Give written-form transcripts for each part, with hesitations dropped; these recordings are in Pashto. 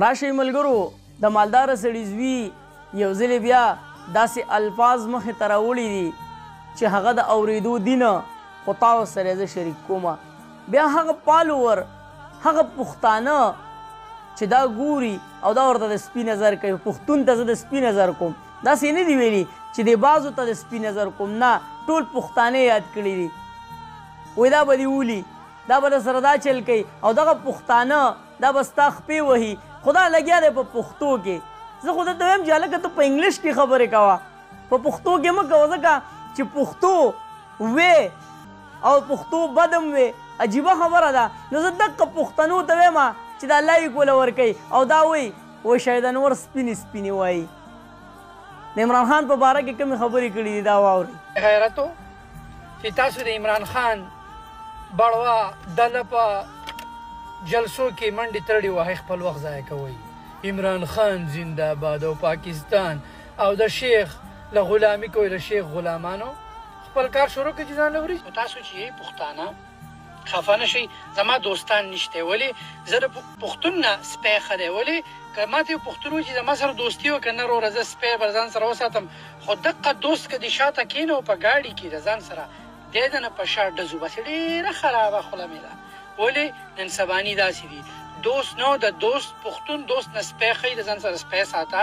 راشئ ملګرو د مالداره سړي زوی یو ځلې بیا داسې الفاظ مخې ته راوړي دي چې هغه د اورېدو دي نه خو تاسو سره زه شریک کومه. بیا هغه فالوور هغه پښتانه چې دا ګوري او دا ورته د سپي نظر کوي، پښتون ته زه د سپي نظر کوم، داسې نه دي ویلي چې د بعضو ته د سپي نظر کوم، نه ټول پښتانه یاد کړي دي. وایي دا به دې ولي، دا به در سره دا چل کوي او دغه پښتانه دا به ستا خپې وهي. خو دا لګیا دی په پښتو کې. زه خو درته وایم چې هلکه ته په انګلیش کې خبرې کوه، په پښتو کې مه کوه، ځکه چې پښتو وې او پښتو بدم وې عجیبه خبره ده. نو زه دقه پښتنو ته وایم چې دا لایک وله ورکوي او دا وایي شاید انور سپینې سپینې وایي. د عمران خان په باره کې کومې خبرې کړي دي دا واورئ. حیرت و چې تاسو د عمران خان بړوا ډله په جلسو کې منډې ترړې وهئ، خپل وخت ضایع کوئ. عمران خان زنده باد او پاکستان او د شیخ له غلامي کوئ، له شیخ غلامانو خپل کار شروع کړي چې ځان له وري. تاسو چې یې پښتانه خفه نه شئ، زما دوستان نشته، ولې زه د پښتون نه سپی ښه دی. ولې که ماته یو پښتون وایي چې زما سره دوستي وکړه، نه وروره زه سپی به ځان سره وساتم، خو دقه دوست که دې شاته کښېنو په ګاډي کې د ځان سره دی د نه په شا ډزو بسې ډېره خرابه خوله مې ده. ولې نن سباني داسې دي، دوست نو د دوست پښتون دوست نه سپی ښیي، د ځان سره سپی ساته،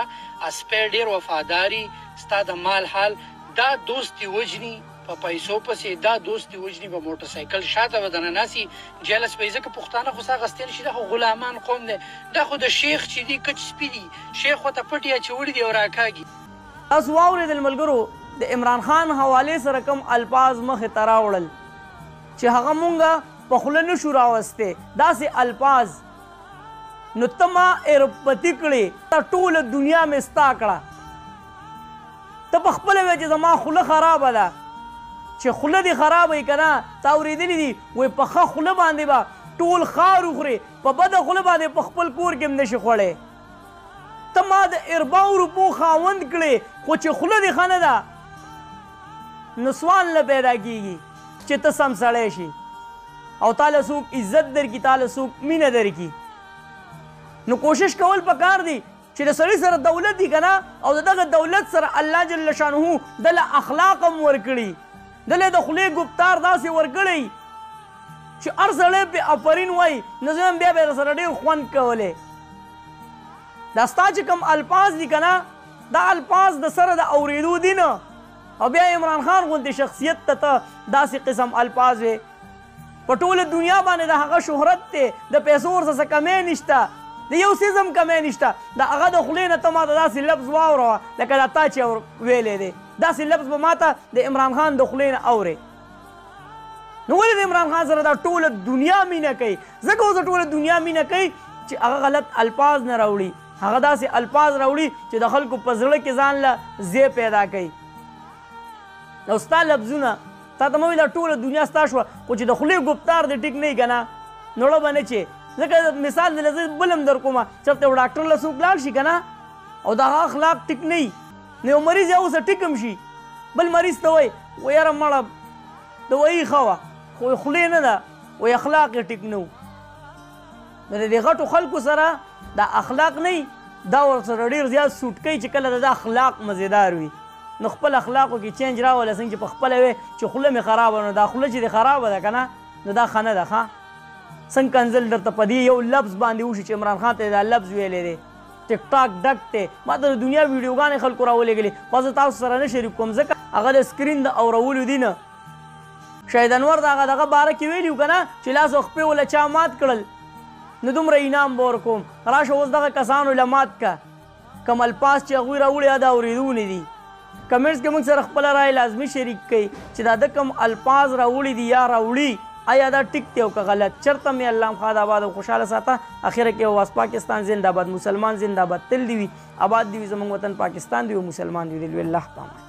سپی ډېر وفاداري، ستا د مال حال دا دوست دې وجني په پیسو پسې، دا دوست دې وجني په موټر سایکل شاته به دننه ناسي جلس به یې. ځکه پښتانه خو سا اخیستی نه شي، دا خو غلامان قوم دی، دا خو د شیخ چې دي کچ سپي دي، شیخ ورته پټ یې اچوړي دي او راکاږي. تاسو واورېدل ملګرو د عمران خان حوالې سره کوم الفاظ مخې ته راوړل چې هغه مونږه په خوله نشو راوستی، داسې الفاظ. نو ته ما ایرپتي کړې، ته ټوله دنیا مې ستا کړه، ته په خپله وایې چې زما خوله خرابه ده. چې خوله دې خرابه وي که نه، تا اورېدلي دي وایي په ښه خوله باندې به ټول ښار وخورې، په بده خوله باندې په خپل کور کې هم نشي خوړی. ته ما د 40 روپو خاوند کړې، خو چې خوله دې ښه نه ده نو سوال نه پیدا کېږي چې ته سم سړی شي او تاله څوک عزت درکړي، تاله څوک مینه درکړي. نو کوشش کول پکار دی چې د سړي سره دولت دی که نه، او د دغه دولت سره الله جل شانه دله اخلاق هم ورکړي، دله د خولې ګفتار داسې ورکړی چې هر سړی پې آفرین وایي. نو زه هم بیا به یې سره ډېر خوند کولی. دا ستا چې کوم الفاظ دي که نه، دا الفاظ د سره د اورېدو دي نه. او بیا عمران خان غوندې شخصیت ته ته داسې قسم الفاظ وې، په ټوله دنیا باندې د هغه شهرت دی، د پیسو ورڅخه کمی نشته، د یو څیز هم کمی نشته، د هغه د خولې نه ته ما ته داسې لفظ واوروه لکه دا تا چې ویلی دی، داسې لفظ به ما ته د عمران خان د خولې نه اورې. نو ولې د عمران خان سره دا ټوله دنیا مینه کوي؟ ځکه اوس ټوله دنیا مینه کوي چې هغه غلط الفاظ نه راوړي، هغه داسې الفاظ راوړي چې د خلکو په زړه کې ځان له ځای پیدا کوي. او ستا لفظونه تا ته مه وایي دا ټوله دنیا ستا شوه، خو چې د خولې ګفتار دې ټیک نه وي که نه نوړه به نه چې. ځکه مثال دله زه بل هم در کومه چې هلته یو ډاکټر له څوک لاړ شي که نه او د هغه اخلاق ټیک نه وي، نو یو مریض یې اوسه ټیک هم شي، بل مریض ته وایي یاره مړه دوایي ښه وه خو خولې نه ده، وایي اخلاق یې ټیک نه و. نو د دې غټو خلکو سره دا اخلاق نه وي، دا ورسره ډېر زیات سوټ کوي چې کله د اخلاق مزېدار وي. نو خپل اخلاقو کې چینج راوله، څنګه چې په خپله وې چې خوله مې خرابه، نو دا خوله چې دې خرابه ده که نه نو دا ښه نه ده. ښه څنګه کنځل درته په دې یو لفظ باندې وشي چې عمران خان ته دا لفظ ویلی دی. ټیک ټاک ډک دی، ما ته د دنیا ویډیوګانې خلکو راولېږلې، خو زه تاسو سره نه شریک کوم ځکه هغه د سکرین د اورولو دي نه. شاید انور د هغه دغه باره کې ویلي که نه چې لاس او خپې وله چا مات کړل نو دومره انعام به ورکوم. راشه اوس دغه کسانو له مات که کوم الفاظ چې هغوی راوړي یا د اورېدونې دي. کمنټس کې موږ سره خپله رایه لازمي شریک کړئ چې دا د کوم الفاظ راوړي دي یا راوړي آیا دا ټیک دی او که غلط. چېرته مې الله خاد آباد او خوشحاله ساته. اخره کې واس پاکستان زنده باد، مسلمان زنده باد، تل دې وي آباد دې وي زموږ وطن پاکستان دې وي، مسلمان دې وي. الله پامان.